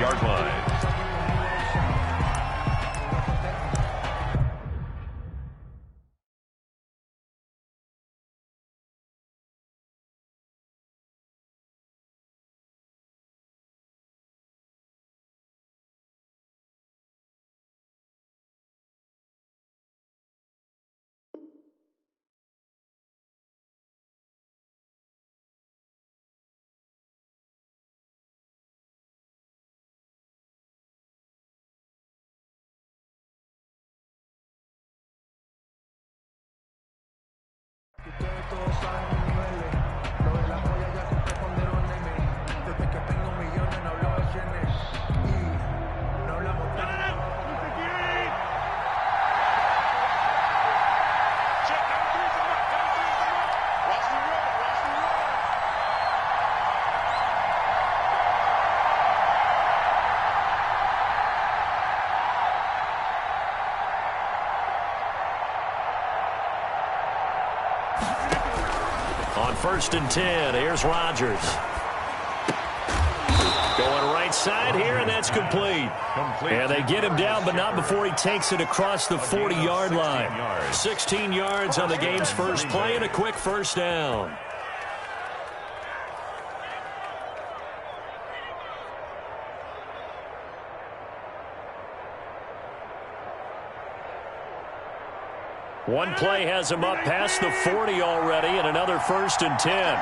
26-yard line. Ustedes todos saben mis niveles. Lo de la joya ya se respondieron en mí. Desde que tengo millones no hablo de yenes. Y no hablamos tanto. On 1st and 10, here's Rodgers. Going right side here, and that's complete. And they get him down, but not before he takes it across the 40-yard line. 16 yards on the game's first play and a quick first down. One play has him up past the 40 already, and another 1st and 10.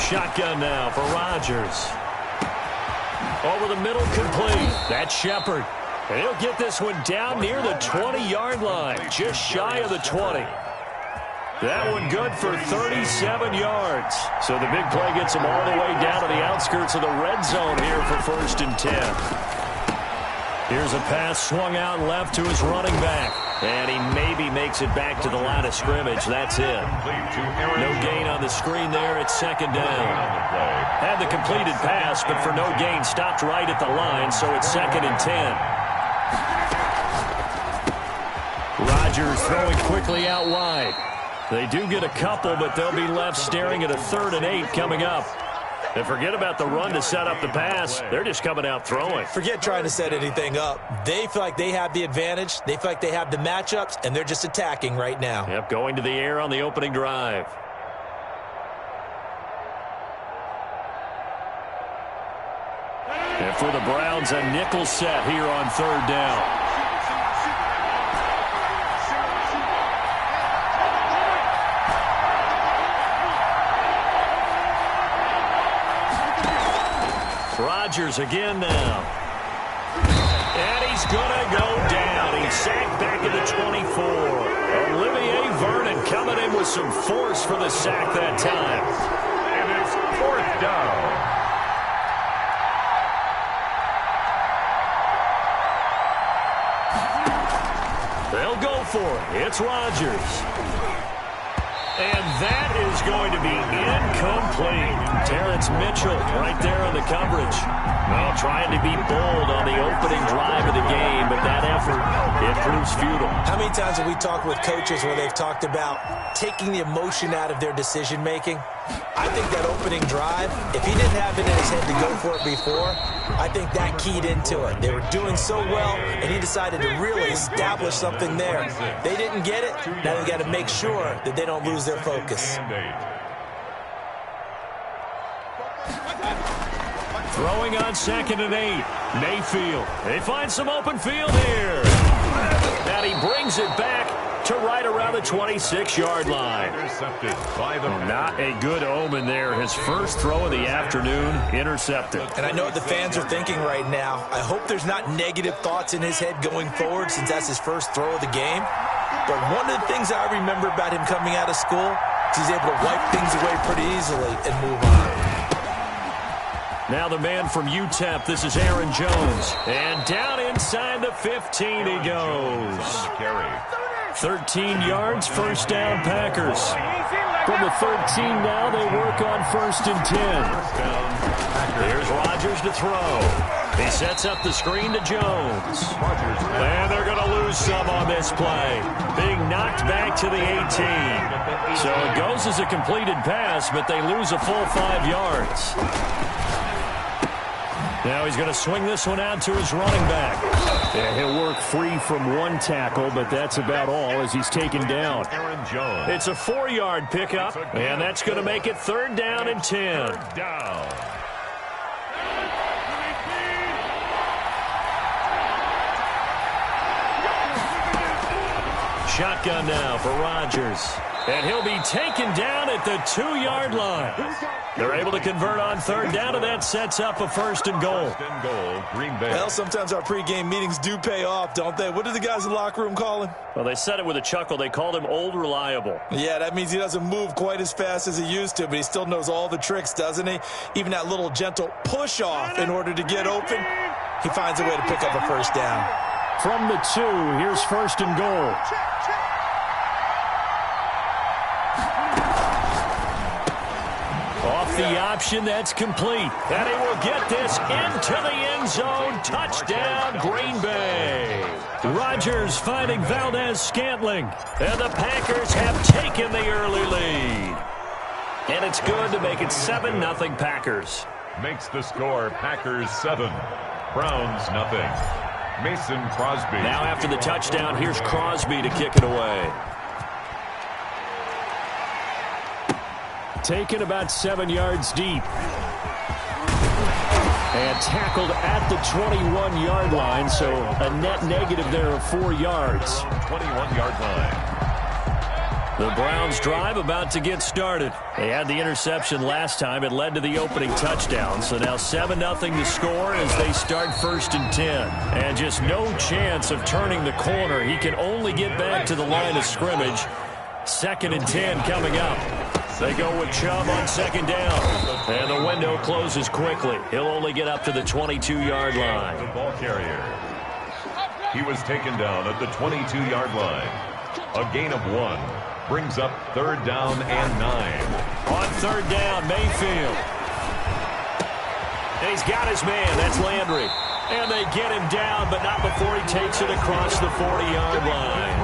Shotgun now for Rodgers. Over the middle, complete. That's Shepard. And he'll get this one down near the 20-yard line, just shy of the 20. That one good for 37 yards. So the big play gets him all the way down to the outskirts of the red zone here for 1st and 10. Here's a pass swung out left to his running back. And he maybe makes it back to the line of scrimmage. That's it. No gain on the screen there. It's 2nd down. Had the completed pass, but for no gain, stopped right at the line, so it's 2nd and 10. Rodgers throwing quickly out wide. They do get a couple, but they'll be left staring at a 3rd and 8 coming up. And forget about the run to set up the pass. They're just coming out throwing. Forget trying to set anything up. They feel like they have the advantage. They feel like they have the matchups, and they're just attacking right now. Yep, going to the air on the opening drive. And for the Browns, a nickel set here on 3rd down. Rodgers again now. And he's going to go down. He's sacked back at the 24. Olivier Vernon coming in with some force for the sack that time. And it's 4th down. They'll go for it. It's Rodgers. And that is going to be incomplete. Terrence Mitchell right there on the coverage. Well, trying to be bold on the opening drive of the game, but that effort, it proves futile. How many times have we talked with coaches where they've talked about taking the emotion out of their decision-making? I think that opening drive, if he didn't have it in his head to go for it before, I think that keyed into it. They were doing so well, and he decided to really establish something there. They didn't get it. Now they got to make sure that they don't lose their focus. Throwing on 2nd and 8. Mayfield. They find some open field here. And he brings it back to right around the 26-yard line. Intercepted by the Not a good omen there. His first throw of the afternoon, intercepted. And I know what the fans are thinking right now. I hope there's not negative thoughts in his head going forward since that's his first throw of the game. But one of the things I remember about him coming out of school is he's able to wipe things away pretty easily and move on. Now the man from UTEP, this is Aaron Jones. And down inside the 15 he goes. 13 yards, first down Packers. From the 13 now, they work on 1st and 10. Here's Rodgers to throw. He sets up the screen to Jones. And they're going to lose some on this play. Being knocked back to the 18. So it goes as a completed pass, but they lose a full 5 yards. Now he's going to swing this one out to his running back. Yeah, he'll work free from one tackle, but that's about all as he's taken down. It's a 4-yard pickup, and that's going to make it 3rd down and 10. Third down. Shotgun now for Rodgers. And he'll be taken down at the 2-yard line. They're able to convert on 3rd down, and that sets up a 1st and goal. First and goal, Green Bay. Well, sometimes our pregame meetings do pay off, don't they? What did the guys in the locker room call him? Well, they said it with a chuckle. They called him Old Reliable. Yeah, that means he doesn't move quite as fast as he used to, but he still knows all the tricks, doesn't he? Even that little gentle push-off in order to get open, he finds a way to pick up a 1st down. From the 2, here's 1st and goal. Off the option, that's complete. And he will get this into the end zone. Touchdown, Green Bay. Rodgers finding Valdez-Scantling. And the Packers have taken the early lead. And it's good to make it 7-0 Packers. Makes the score Packers 7, Browns nothing. Mason Crosby. Now after the touchdown, here's Crosby to kick it away. Taken about 7 yards deep. And tackled at the 21-yard line, so a net negative there of 4 yards. 21-yard line. The Browns drive about to get started. They had the interception last time. It led to the opening touchdown. So now 7-0 to score as they start 1st and 10. And just no chance of turning the corner. He can only get back to the line of scrimmage. 2nd and 10 coming up. They go with Chubb on 2nd down. And the window closes quickly. He'll only get up to the 22-yard line. The ball carrier. He was taken down at the 22-yard line. A gain of 1. Brings up 3rd down and 9. On 3rd down, Mayfield. And he's got his man. That's Landry. And they get him down, but not before he takes it across the 40-yard line.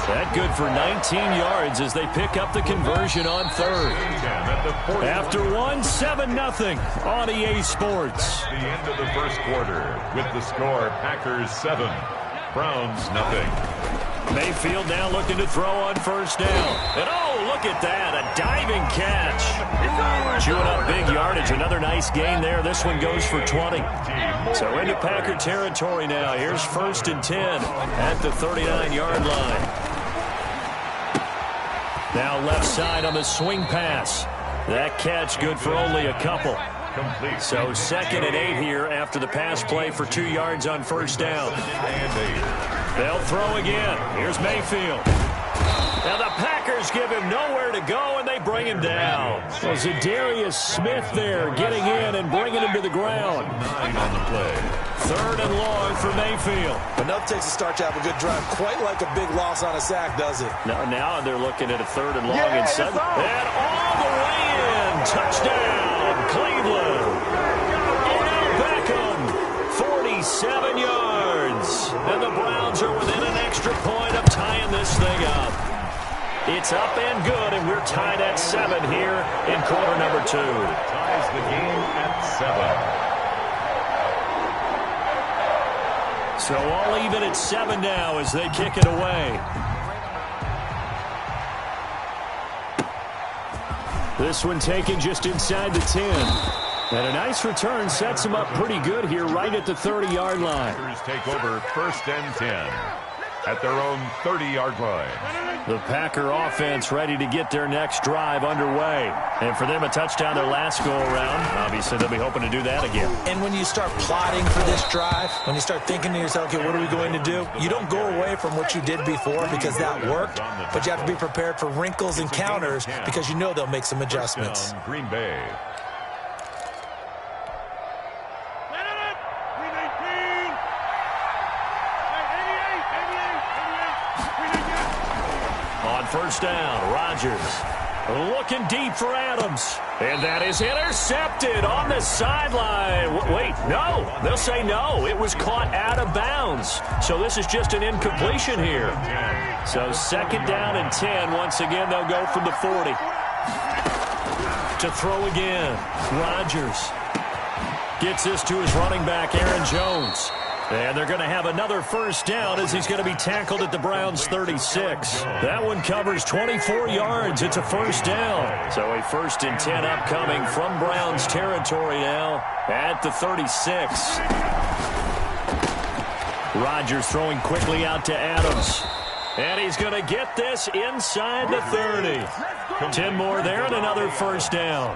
That good for 19 yards as they pick up the conversion on 3rd. After 1, 7-0 on EA Sports. The end of the 1st quarter with the score Packers 7, Browns nothing. Mayfield now looking to throw on 1st down. And oh, look at that, a diving catch. Chewing up big yardage, another nice gain there. This one goes for 20. So into Packer territory now. Here's 1st and 10 at the 39-yard line. Now left side on the swing pass. That catch good for only a couple. Complete. So 2nd and 8 here after the pass play for 2 yards on 1st down. They'll throw again. Here's Mayfield. Now the Packers give him nowhere to go, and they bring him down. So Zadarius Smith there getting in and bringing him to the ground. 9 on the play. 3rd and long for Mayfield. Enough takes a start to have a good drive. Quite like a big loss on a sack, does it? Now they're looking at a 3rd and long and 7. And all the way in. Touchdown, Cleveland. Odell Beckham, 47 yards. And the Browns are within an extra point of tying this thing up. It's up and good, and we're tied at 7 here in quarter number 2. Ties the game at 7. So all even at 7 now as they kick it away. This one taken just inside the 10. And a nice return sets them up pretty good here right at the 30-yard line. Packers take over 1st and 10 at their own 30-yard line. The Packer offense ready to get their next drive underway. And for them, a touchdown their last go-around. Obviously, they'll be hoping to do that again. And when you start plotting for this drive, when you start thinking to yourself, okay, what are we going to do? You don't go away from what you did before because that worked, but you have to be prepared for wrinkles and counters because you know they'll make some adjustments. Green Bay. first down. Rodgers looking deep for Adams. And that is intercepted on the sideline. Wait, no. They'll say no. It was caught out of bounds. So this is just an incompletion here. So second down and 10. Once again, they'll go from the 40. To throw again. Rodgers gets this to his running back, Aaron Jones. And they're going to have another first down as he's going to be tackled at the Browns' 36. That one covers 24 yards. It's a first down. So a 1st and 10 upcoming from Browns territory now at the 36. Rodgers throwing quickly out to Adams. And he's going to get this inside the 30. 10 more there and another first down.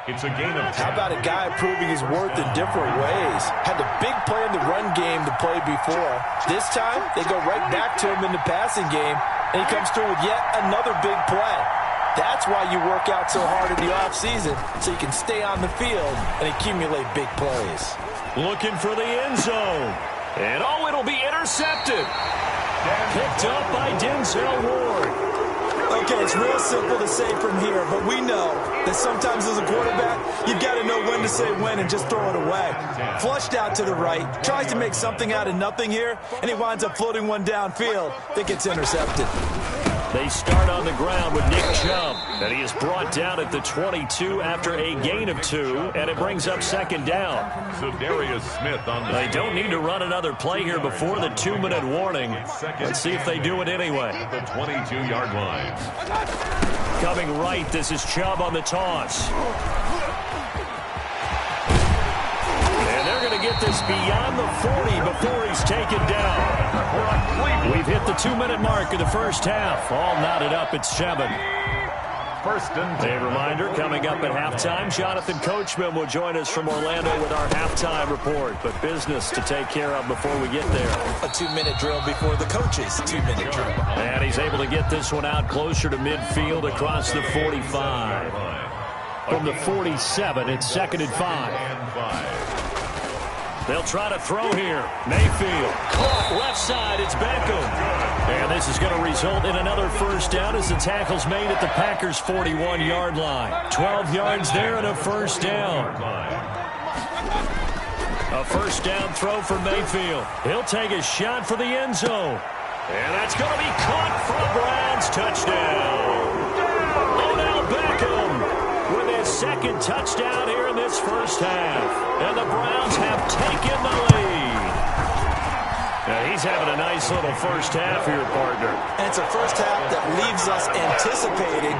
It's a gain of 10. How about a guy proving his worth in different ways? Had the big play in the run game to play before. This time, they go right back to him in the passing game, and he comes through with yet another big play. That's why you work out so hard in the offseason, so you can stay on the field and accumulate big plays. Looking for the end zone. And, oh, it'll be intercepted. Picked up by Denzel Ward. Okay, it's real simple to say from here, but we know that sometimes as a quarterback, you've got to know when to say when and just throw it away. Flushed out to the right, tries to make something out of nothing here, and he winds up floating one downfield that gets intercepted. They start on the ground with Nick Chubb, and he is brought down at the 22 after a gain of 2, and it brings up second down. So Darius Smith on the... They don't need to run another play here before the 2-minute warning. Let's see if they do it anyway. The 22-yard line. Coming right, this is Chubb on the toss. And they're going to get this beyond the 40 before he's taken down. We've hit the 2-minute mark of the first half. All knotted up at 7. First and 10. A reminder, coming up at halftime, Jonathan Coachman will join us from Orlando with our halftime report. But business to take care of before we get there. A 2-minute drill before the coach's 2-minute drill. And he's able to get this one out closer to midfield across the 45. From the 47, it's 2nd and 5. They'll try to throw here. Mayfield caught left side. It's Beckham. And this is going to result in another first down as the tackle's made at the Packers' 41-yard line. 12 yards there and a first down. A first down throw for Mayfield. He'll take a shot for the end zone. And that's going to be caught for a Browns touchdown. Odell Beckham with his second touchdown here in this first half. And the Browns have taken the lead. Now he's having a nice little first half here, partner. And it's a first half that leaves us anticipating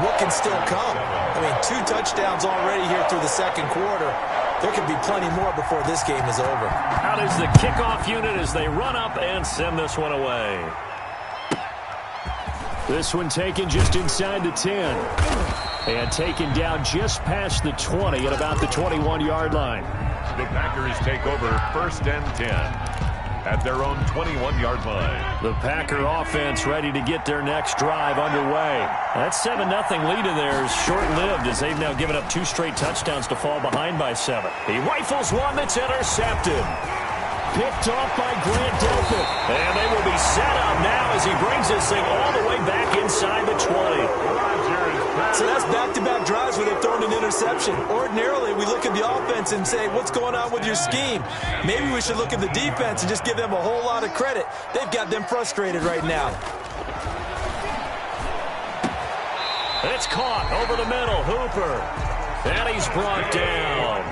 what can still come. I mean, 2 touchdowns already here through the second quarter. There could be plenty more before this game is over. Out is the kickoff unit as they run up and send this one away. This one taken just inside the 10. And taken down just past the 20 at about the 21-yard line. The Packers take over 1st and 10 at their own 21-yard line. The Packer offense ready to get their next drive underway. That 7-0 lead in there is short-lived as they've now given up 2 straight touchdowns to fall behind by 7. He rifles one that's intercepted. Picked off by Grant Delpit. And they will be set up now as he brings this thing all the way back inside the 20. So that's back-to-back drives where they've thrown an interception. Ordinarily, we look at the offense and say, what's going on with your scheme? Maybe we should look at the defense and just give them a whole lot of credit. They've got them frustrated right now. It's caught over the middle. Hooper. And he's brought down.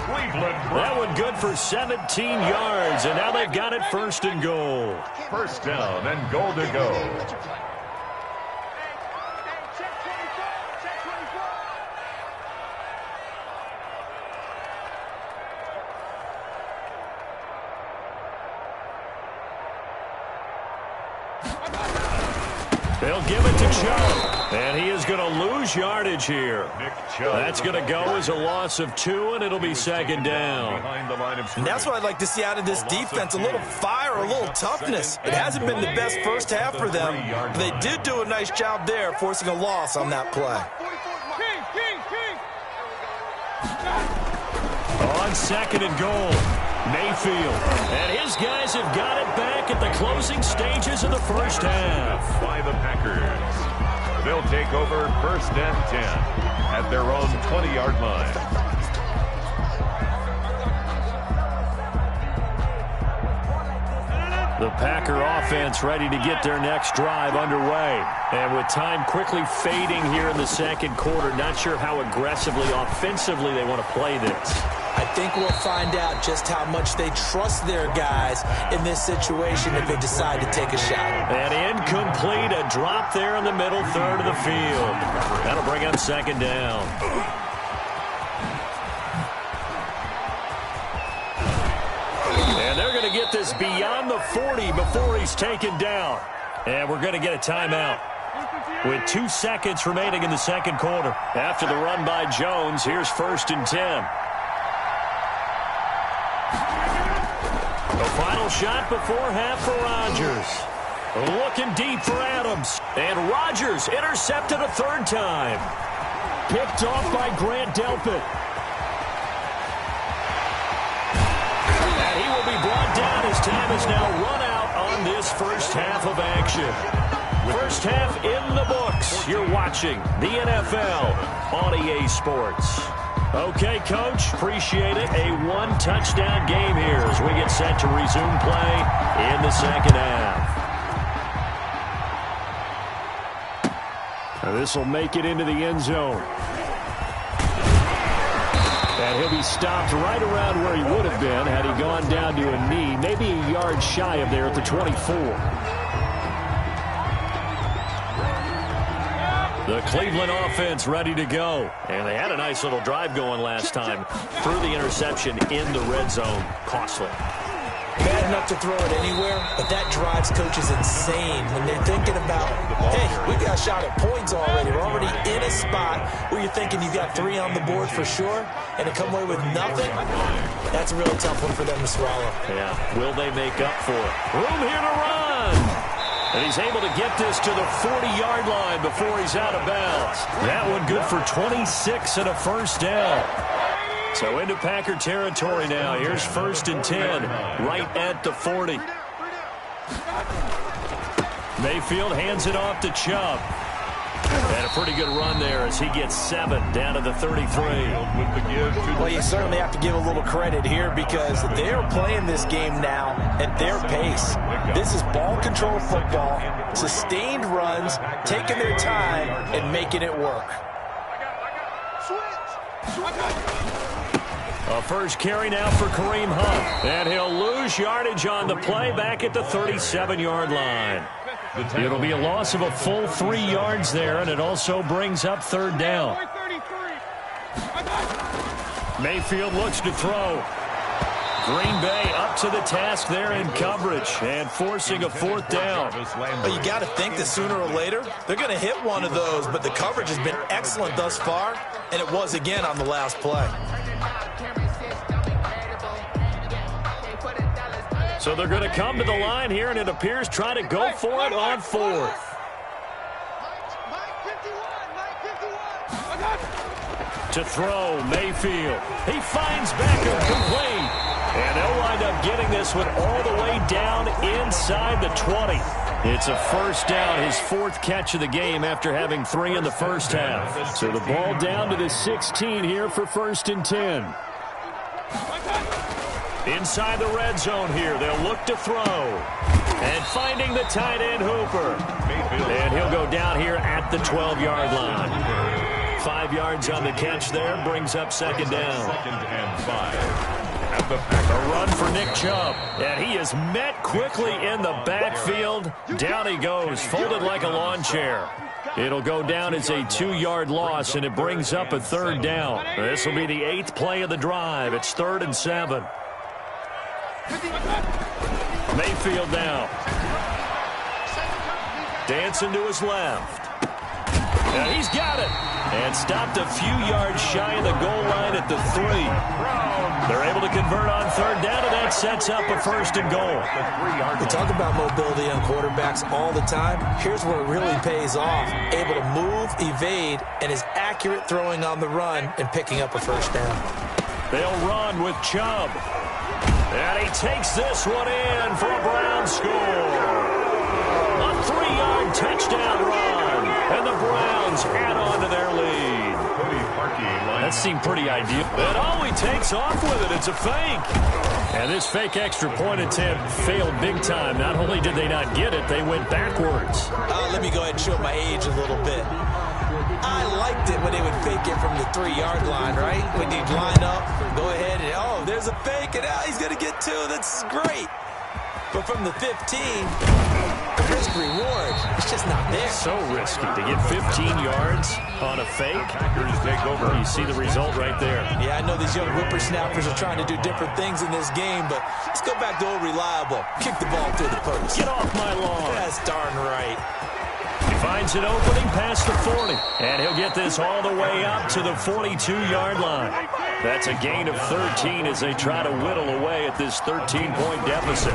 That one good for 17 yards, and now they've got it 1st and goal. First down and goal to go. They'll give it to Chubb, and he is going to lose yardage here. That's going to go as a loss of 2, and it'll be second down. And that's what I'd like to see out of this defense, a little fire, a little toughness. It hasn't been the best first half for them, but they did do a nice job there, forcing a loss on that play. On 2nd and goal, Mayfield. And his guys have got it back at the closing stages of the first half. By the Packers. They'll take over 1st and 10 at their own 20-yard line. The Packer offense ready to get their next drive underway. And with time quickly fading here in the second quarter, not sure how aggressively, offensively they want to play this. I think we'll find out just how much they trust their guys in this situation if they decide to take a shot. And incomplete, a drop there in the middle third of the field. That'll bring up 2nd down. And they're going to get this beyond the 40 before he's taken down. And we're going to get a timeout. With 2 seconds remaining in the second quarter. After the run by Jones, here's 1st and 10. The final shot before half for Rodgers. Looking deep for Adams. And Rodgers intercepted a 3rd time. Picked off by Grant Delpit. And he will be brought down as time is now run out on this first half of action. First half in the books. You're watching the NFL on EA Sports. Okay, Coach, appreciate it. A 1-touchdown game here as we get set to resume play in the second half. This will make it into the end zone. And he'll be stopped right around where he would have been had he gone down to a knee, maybe a yard shy of there at the 24. The Cleveland offense ready to go. And they had a nice little drive going last time. Threw the interception in the red zone. Costly. Bad enough to throw it anywhere, but that drives coaches insane when they're thinking about, hey, we got a shot at points already. We're already in a spot where you're thinking you got 3 on the board for sure, and to come away with nothing, that's a real tough one for them to swallow. Yeah, will they make up for it? Room here to run. And he's able to get this to the 40-yard line before he's out of bounds. That one good for 26 and a 1st down. So into Packer territory now. Here's 1st and 10, right at the 40. Mayfield hands it off to Chubb. And a pretty good run there as he gets 7 down to the 33. Well, you certainly have to give a little credit here because they're playing this game now at their pace. This is ball control football, sustained runs, taking their time and making it work. A first carry now for Kareem Hunt. And he'll lose yardage on the play back at the 37-yard line. It'll be a loss of a full 3 yards there, and it also brings up 3rd down. Mayfield looks to throw. Green Bay up to the task there in coverage and forcing a 4th down. Well, you got to think that sooner or later they're going to hit one of those, but the coverage has been excellent thus far, and it was again on the last play. So they're going to come to the line here, and it appears try to go for it on 4th. To throw, Mayfield. He finds Beckham complete. And they'll wind up getting this one all the way down inside the 20. It's a 1st down, his 4th catch of the game after having 3 in the first half. So the ball down to the 16 here for 1st and 10. Inside the red zone here, they'll look to throw. And finding the tight end, Hooper. And he'll go down here at the 12-yard line. 5 yards on the catch there, brings up 2nd down. 2nd and 5. A run for Nick Chubb. And he is met quickly in the backfield. Down he goes, folded like a lawn chair. It'll go down as a 2-yard loss, and it brings up a 3rd down. This will be the 8th play of the drive. It's 3rd and 7. Mayfield now. Dancing to his left. Now he's got it. And stopped a few yards shy of the goal line at the 3. They're able to convert on 3rd down, and that sets up a 1st and goal. We talk about mobility on quarterbacks all the time. Here's where it really pays off. Able to move, evade, and is accurate throwing on the run and picking up a 1st down. They'll run with Chubb. And he takes this one in for a Brown score. A 3-yard touchdown run. And the Browns add on to their lead. That seemed pretty ideal. And he takes off with it. It's a fake. And this fake extra point attempt failed big time. Not only did they not get it, they went backwards. Let me go ahead and show my age a little bit. I liked it when they would fake it from the 3-yard line, right? When they'd line up, go ahead, and there's a fake, and he's going to get 2. That's great. But from the 15, the risk reward, it's just not there. So risky to get 15 yards on a fake. Packers take over. You see the result right there. Yeah, I know these young whippersnappers are trying to do different things in this game, but let's go back to old reliable. Kick the ball through the post. Get off my lawn. That's darn right. He finds an opening past the 40, and he'll get this all the way up to the 42-yard line. That's a gain of 13 as they try to whittle away at this 13-point deficit.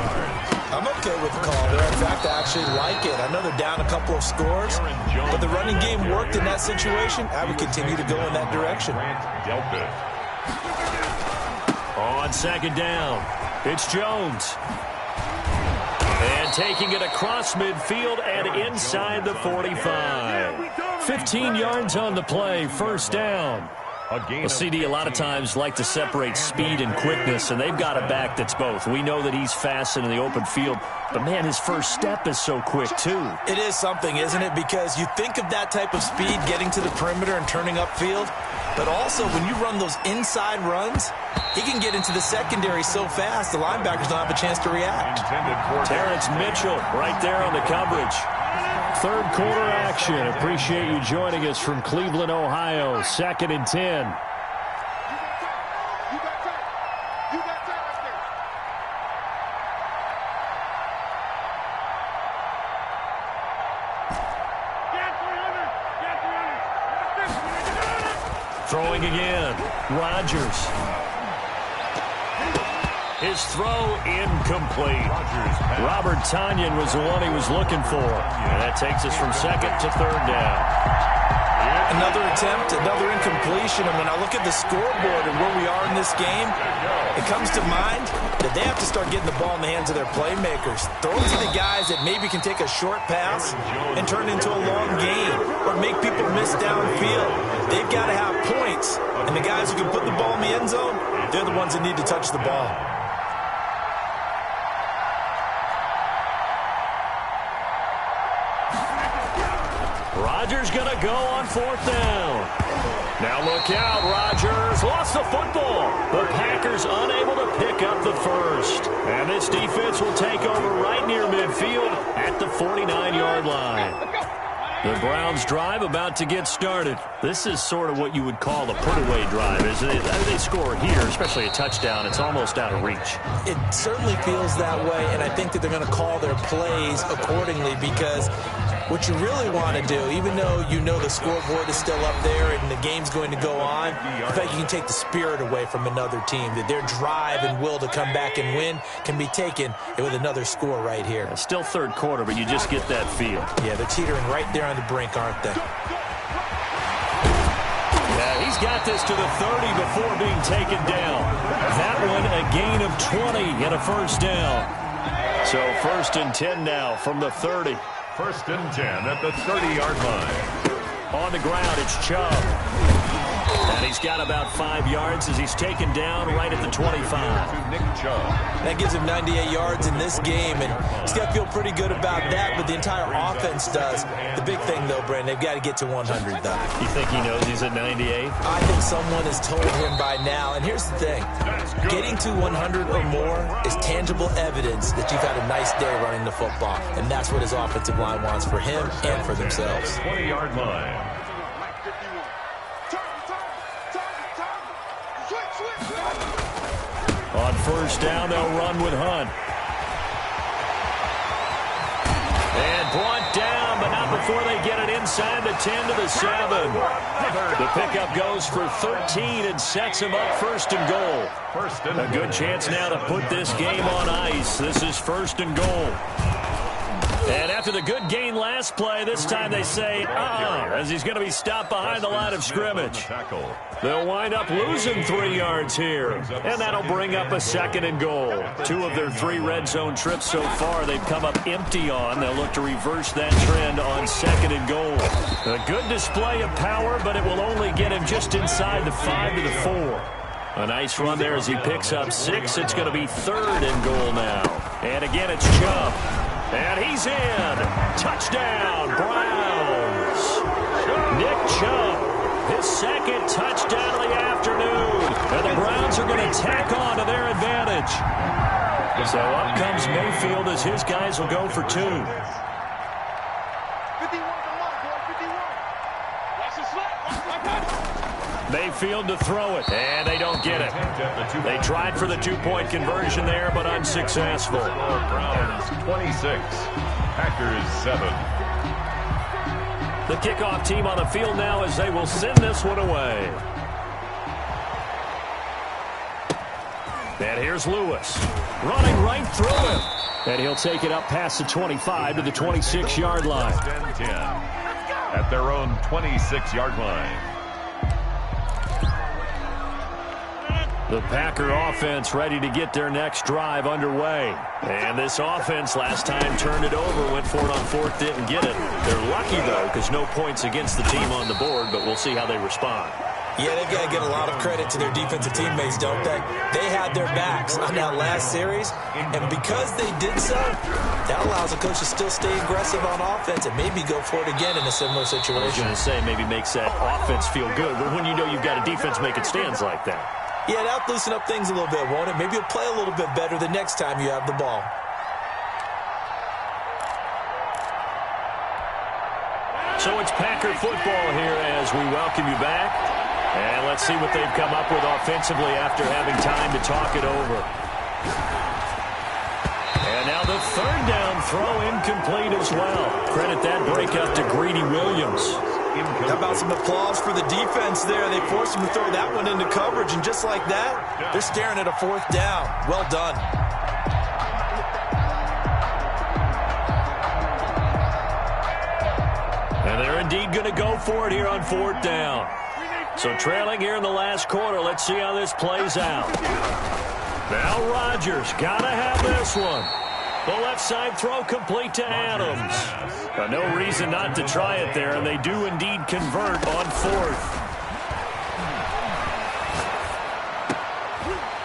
I'm okay with the call there. In fact, I actually like it. I know they're down a couple of scores, but the running game worked in that situation. I would continue to go in that direction. On second down, it's Jones. And taking it across midfield and inside the 45. 15 yards on the play, first down. Well, CD a lot of times like to separate speed and quickness, and they've got a back that's both. We know that he's fast in the open field, but, man, his first step is so quick, too. It is something, isn't it? Because you think of that type of speed getting to the perimeter and turning upfield, but also when you run those inside runs, he can get into the secondary so fast the linebackers don't have a chance to react. Terrence Mitchell right there on the coverage. Third quarter action. Appreciate you joining us from Cleveland, Ohio. 2nd and 10. Throwing again. Rodgers. His throw incomplete. Robert Tonyan was the one he was looking for. And that takes us from 2nd to 3rd down. Another attempt, another incompletion. And when I look at the scoreboard and where we are in this game, it comes to mind that they have to start getting the ball in the hands of their playmakers. Throw it to the guys that maybe can take a short pass and turn it into a long gain or make people miss downfield. They've got to have points. And the guys who can put the ball in the end zone, they're the ones that need to touch the ball. Rodgers going to go on 4th down. Now look out, Rodgers lost the football. The Packers unable to pick up the first. And this defense will take over right near midfield at the 49-yard line. The Browns drive about to get started. This is sort of what you would call a put-away drive. As they score here, especially a touchdown, it's almost out of reach. It certainly feels that way, and I think that they're going to call their plays accordingly because what you really want to do, even though you know the scoreboard is still up there and the game's going to go on, in fact, you can take the spirit away from another team, that their drive and will to come back and win can be taken with another score right here. It's still 3rd quarter, but you just get that feel. Yeah, they're teetering right there on the brink, aren't they? Yeah, he's got this to the 30 before being taken down. That one a gain of 20 and a first down. So 1st and 10 now from the 30. 1st and 10 at the 30-yard line. On the ground, it's Chubb. And he's got about 5 yards as he's taken down right at the 25. Nick Chubb. That gives him 98 yards in this game, and he's got to feel pretty good about that, but the entire offense does. The big thing, though, Brandon, they've got to get to 100, though. You think he knows he's at 98? I think someone has told him by now, and here's the thing. Getting to 100 or more is tangible evidence that you've had a nice day running the football, and that's what his offensive line wants for him and for themselves. 20-yard line. On 1st down, they'll run with Hunt. And brought down, but not before they get it inside the 10 to the 7. The pickup goes for 13 and sets him up 1st and goal. A good chance now to put this game on ice. This is 1st and goal. And after the good gain last play, this time they say, as he's going to be stopped behind the line of scrimmage. They'll wind up losing 3 yards here, and that'll bring up a 2nd and goal. 2 of their 3 red zone trips so far they've come up empty on. They'll look to reverse that trend on 2nd and goal. A good display of power, but it will only get him just inside the 5 to the 4. A nice run there as he picks up 6. It's going to be 3rd and goal now. And again, it's Chubb. And he's in. Touchdown, Browns. Nick Chubb, his 2nd touchdown of the afternoon. And the Browns are going to tack on to their advantage. So up comes Mayfield as his guys will go for 2. Mayfield to throw it, and they don't get it. They tried for the 2-point conversion there, but unsuccessful. Browns 26, Packers 7. The kickoff team on the field now as they will send this one away. And here's Lewis, running right through him. And he'll take it up past the 25 to the 26-yard line. 10 at their own 26-yard line. The Packer offense ready to get their next drive underway. And this offense last time turned it over, went for it on 4th, didn't get it. They're lucky, though, because no points against the team on the board, but we'll see how they respond. Yeah, they've got to give a lot of credit to their defensive teammates, don't they? They had their backs on that last series, and because they did so, that allows the coach to still stay aggressive on offense and maybe go for it again in a similar situation. I was going to say, maybe makes that offense feel good, but when you know you've got a defense making stands like that. Yeah, that'll loosen up things a little bit, won't it? Maybe you'll play a little bit better the next time you have the ball. So it's Packer football here as we welcome you back. And let's see what they've come up with offensively after having time to talk it over. And now the 3rd down throw incomplete as well. Credit that breakup to Greedy Williams. How about some applause for the defense there? They forced him to throw that one into coverage, and just like that, they're staring at a 4th down. Well done. And they're indeed going to go for it here on 4th down. So trailing here in the last quarter, let's see how this plays out. Now Rodgers got to have this one. The left side throw complete to Adams. No reason not to try it there, and they do indeed convert on 4th.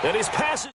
And his pass.